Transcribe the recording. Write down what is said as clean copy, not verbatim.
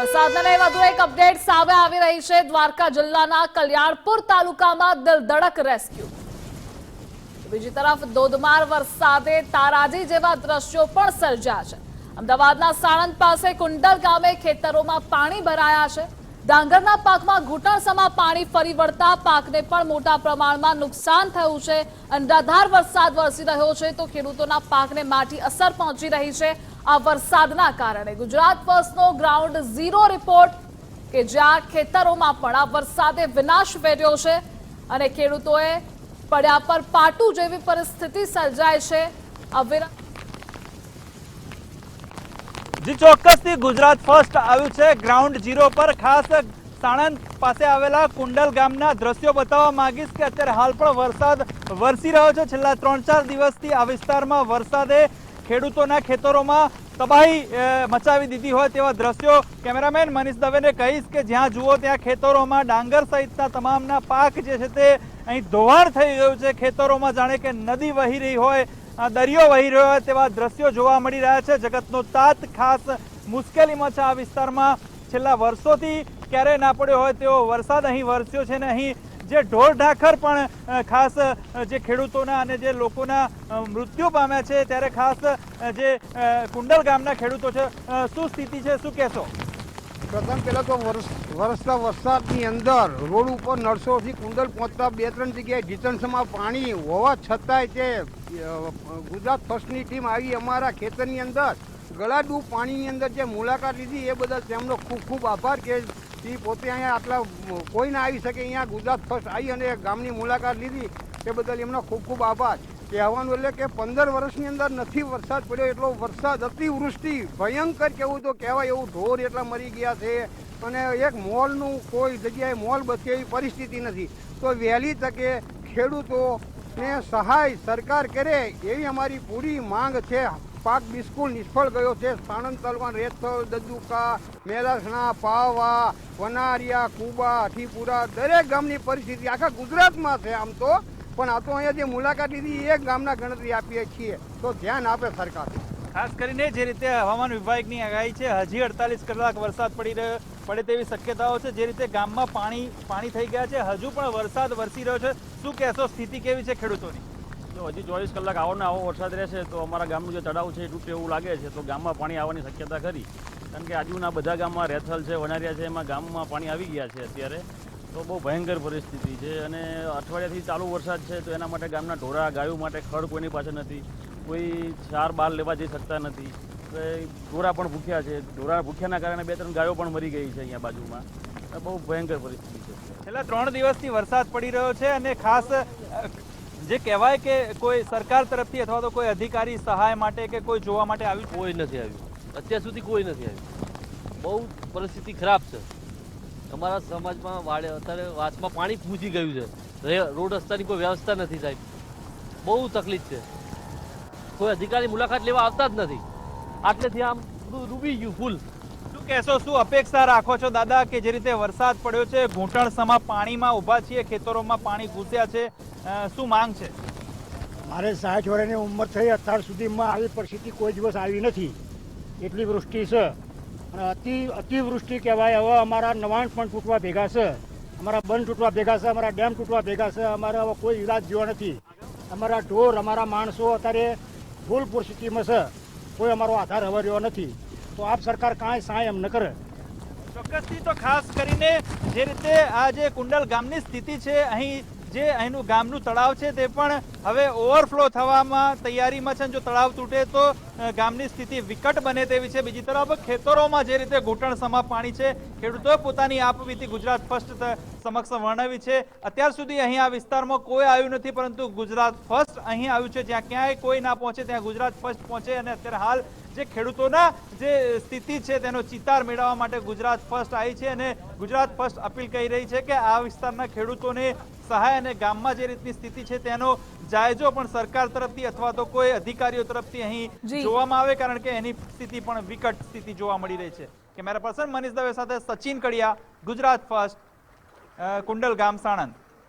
વરસાદને લઈ વધુ એક અપડેટ સામે આવી રહી છે। દ્વારકા જિલ્લાના કલ્યાણપુર તાલુકામાં દિલધડક રેસ્ક્યુ। બીજી તરફ ધોધમાર વરસાદે તારાજી જેવા દ્રશ્યો પણ સર્જ્યા છે। અમદાવાદના સાણંદ પાસે કુંડલ ગામે ખેતરોમાં પાણી ભરાયા છે। ડાંગરના પાકમાં ઘૂંટણસમા પાણી ફરી વળતા પાકને પણ મોટા પ્રમાણમાં નુકસાન થયું છે। અનરાધાર વરસાદ વરસી રહ્યો છે તો ખેડૂતોના પાકને માઠી અસર પહોંચી રહી છે। આ વરસાદના કારણે ગુજરાત ફર્સ્ટનો ગ્રાઉન્ડ ઝીરો રિપોર્ટ કે જ્યાં ખેતરોમાં પણ આ વરસાદે વિનાશ વેર્યો છે અને ખેડૂતોએ પડ્યા પર પાટું જેવી પરિસ્થિતિ સર્જાય છે। જી ચોક્કસથી ગુજરાત ફર્સ્ટ આવ્યું છે ગ્રાઉન્ડ ઝીરો પર। ખાસ સાણંદ પાસે આવેલા કુંડલ ગામના દ્રશ્યો બતાવવા માંગીશ કે અત્યારે હાલ પણ વરસાદ વરસી રહ્યો છે। છેલ્લા 3-4 દિવસથી આ વિસ્તારમાં વરસાદે ખેડૂતોના ખેતરોમાં તબાહી મચાવી દીધી હોય તેવા દ્રશ્યો કેમેરામેન મનીષ દવેને કહીશ કે જ્યાં જુઓ ત્યાં ખેતરોમાં ડાંગર સહિતના તમામના પાક જે છે તે અહીં ધોવાણ થઈ ગયું છે। ખેતરોમાં જાણે કે નદી વહી રહી હોય, દરિયો વહી રહ્યો હોય તેવા દ્રશ્યો જોવા મળી રહ્યા છે। જગતનો તાત ખાસ મુશ્કેલીમાં છે આ વિસ્તારમાં। છેલ્લા વર્ષોથી ક્યારેય ના પડ્યો હોય તેવો વરસાદ અહીં વરસ્યો છે ને અહીં જે ઢોર ઢાખર પણ ખાસ જે ખેડૂતોના અને જે લોકોના મૃત્યુ પામ્યા છે ત્યારે ખાસ જે કુંડલ ગામના ખેડૂતો છે શું સ્થિતિ છે, શું કહેશો? પ્રથમ પહેલાં તો વરસતા વરસાદની અંદર રોડ ઉપર નળસોથી કુંડલ પહોંચતા 2-3 જગ્યાએ ઢીચણસમાં પાણી હોવા છતાંય તે ગુજરાત ફર્સ્ટની ટીમ આવી અમારા ખેતરની અંદર ગળાડૂબ પાણીની અંદર જે મુલાકાત લીધી એ બદલ તેમનો ખૂબ ખૂબ આભાર કે એ પોતે અહીંયા આટલા કોઈ ના આવી શકે અહીંયા ગુજરાત ફર્સ્ટ આવી અને ગામની મુલાકાત લીધી તે બદલ એમનો ખૂબ ખૂબ આભાર। કહેવાનું એટલે કે 15 વર્ષની અંદર નથી વરસાદ પડ્યો એટલો વરસાદ, અતિવૃષ્ટિ ભયંકર કહેવું તો કહેવાય એવું, ઢોર એટલા મરી ગયા છે અને એક મોલનું કોઈ જગ્યાએ મોલ બચે એવી પરિસ્થિતિ નથી। તો વહેલી તકે ખેડૂતોને સહાય સરકાર કરે એવી અમારી પૂરી માંગ છે। પાક બિલકુલ નિષ્ફળ ગયો છે। સાણંદ તાલુકાના રેથલ, દદુકા, મેલાસણા, પાવા, વનારિયા, કુબા, અઠીપુરા દરેક ગામની પરિસ્થિતિ આખા ગુજરાતમાં છે આમ તો, પણ આ તો અહીંયા જે મુલાકાત લીધી એક ગામના ગણતરી આપીએ છીએ તો ધ્યાન આપે સરકાર। ખાસ કરીને જે રીતે હવામાન વિભાગની આગાહી છે હજી 48 કલાક વરસાદ પડે તેવી શક્યતાઓ છે। જે રીતે ગામમાં પાણી થઈ ગયા છે, હજુ પણ વરસાદ વરસી રહ્યો છે, શું કહેશો? સ્થિતિ કેવી છે ખેડૂતોની? જો હજી 24 કલાક આવો ને આવો વરસાદ રહેશે તો અમારા ગામનું જે તળાવ છે એ તૂટે એવું લાગે છે, તો ગામમાં પાણી આવવાની શક્યતા ખરી। કારણ કે આજુના બધા ગામમાં રેથલ છે, વનારિયા છે, એમાં ગામમાં પાણી આવી ગયા છે અત્યારે, તો બહુ ભયંકર પરિસ્થિતિ છે। અને અઠવાડિયાથી ચાલુ વરસાદ છે તો એના માટે ગામના ઢોરા ગાયો માટે ખડ કોઈની પાસે નથી, કોઈ ચાર બાર લેવા જઈ શકતા નથી, ઢોરા પણ ભૂખ્યા છે। ઢોરા ભૂખ્યાના કારણે 2-3 ગાયો પણ મરી ગઈ છે અહીંયા બાજુમાં, બહુ ભયંકર પરિસ્થિતિ છે। છેલ્લા 3 દિવસથી વરસાદ પડી રહ્યો છે અને ખાસ જે કહેવાય કે કોઈ સરકાર તરફથી અથવા તો કોઈ અધિકારી સહાય માટે કે કોઈ જોવા માટે આવ્યું? કોઈ નથી આવ્યું, અત્યાર સુધી કોઈ નથી આવ્યું। બહુ પરિસ્થિતિ ખરાબ છે અમારા સમાજમાં। અત્યારે વાસમાં પાણી પૂજી ગયું છે, રોડ રસ્તાની કોઈ વ્યવસ્થા નથી સાહેબ, બહુ તકલીફ છે। કોઈ અધિકારી મુલાકાત લેવા આવતા જ નથી, આટલેથી આમ ડૂબી ગયું ફૂલ। શું કહેશો, શું અપેક્ષા રાખો છો દાદા કે જે રીતે વરસાદ પડ્યો છે, ઘૂંટણસમા પાણીમાં ઊભા છીએ, ખેતરોમાં પાણી ઘૂસ્યા છે, શું માંગ છે? મારે 60 વર્ષની ઉંમર થઈ, અત્યાર સુધીમાં આવી પરિસ્થિતિ કોઈ દિવસ આવી નથી, એટલી વૃષ્ટિ છે અને અતિવૃષ્ટિ કહેવાય। હવે અમારા 99 પણ તૂટવા ભેગા છે, અમારા બંધ તૂટવા ભેગા છે, અમારા ડેમ તૂટવા ભેગા છે, અમારે હવે કોઈ ઈલાજ જેવો નથી। અમારા ઢોર, અમારા માણસો અત્યારે ફૂલ પરિસ્થિતિમાં છે, કોઈ અમારો આધાર હવે રહ્યો નથી, તો આપ સરકાર કાંઈ સહાય એમ ન કરે। ચોક્કસથી તો ખાસ કરીને જે રીતે આ જે કુંડલ ગામની સ્થિતિ છે, અહીંનું ગામનું તળાવ છે તે પણ હવે ઓવરફ્લો થવામાં તૈયારીમાં છે। જો તળાવ તૂટે તો ગામની સ્થિતિ વિકટ બને તેવી છે। બીજી તરફ ખેતરોમાં જે રીતે ઘૂંટણસમા પાણી છે, ખેડૂતોએ પોતાની આપવીતી ગુજરાત ફર્સ્ટ સમક્ષ વર્ણવી છે। અત્યાર સુધી અહીં આ વિસ્તારમાં કોઈ આવ્યું નથી, પરંતુ ગુજરાત ફર્સ્ટ અહીં આવ્યું છે। જ્યાં ક્યાંય કોઈ ના પહોંચે ત્યાં ગુજરાત ફર્સ્ટ પહોંચે અને અત્યારે હાલ જે ખેડૂતોના જે સ્થિતિ છે તેનો ચિતાર મેળવવા માટે ગુજરાત ફર્સ્ટ આવી છે અને ગુજરાત ફર્સ્ટ અપીલ કરી રહી છે કે આ વિસ્તારના ખેડૂતોને સહાય અને ગામમાં જે રીતની સ્થિતિ છે તેનો જાયજો પણ સરકાર તરફથી અથવા તો કોઈ અધિકારીઓ તરફથી અહીં જોવામાં આવે, કારણ કે એની સ્થિતિ પણ વિકટ સ્થિતિ જોવા મળી રહી છે। કેમેરા પર્સન મનીષ દવે સાથે સચિન કડિયા, ગુજરાત ફર્સ્ટ, કુંડલ ગામ, સાણંદ।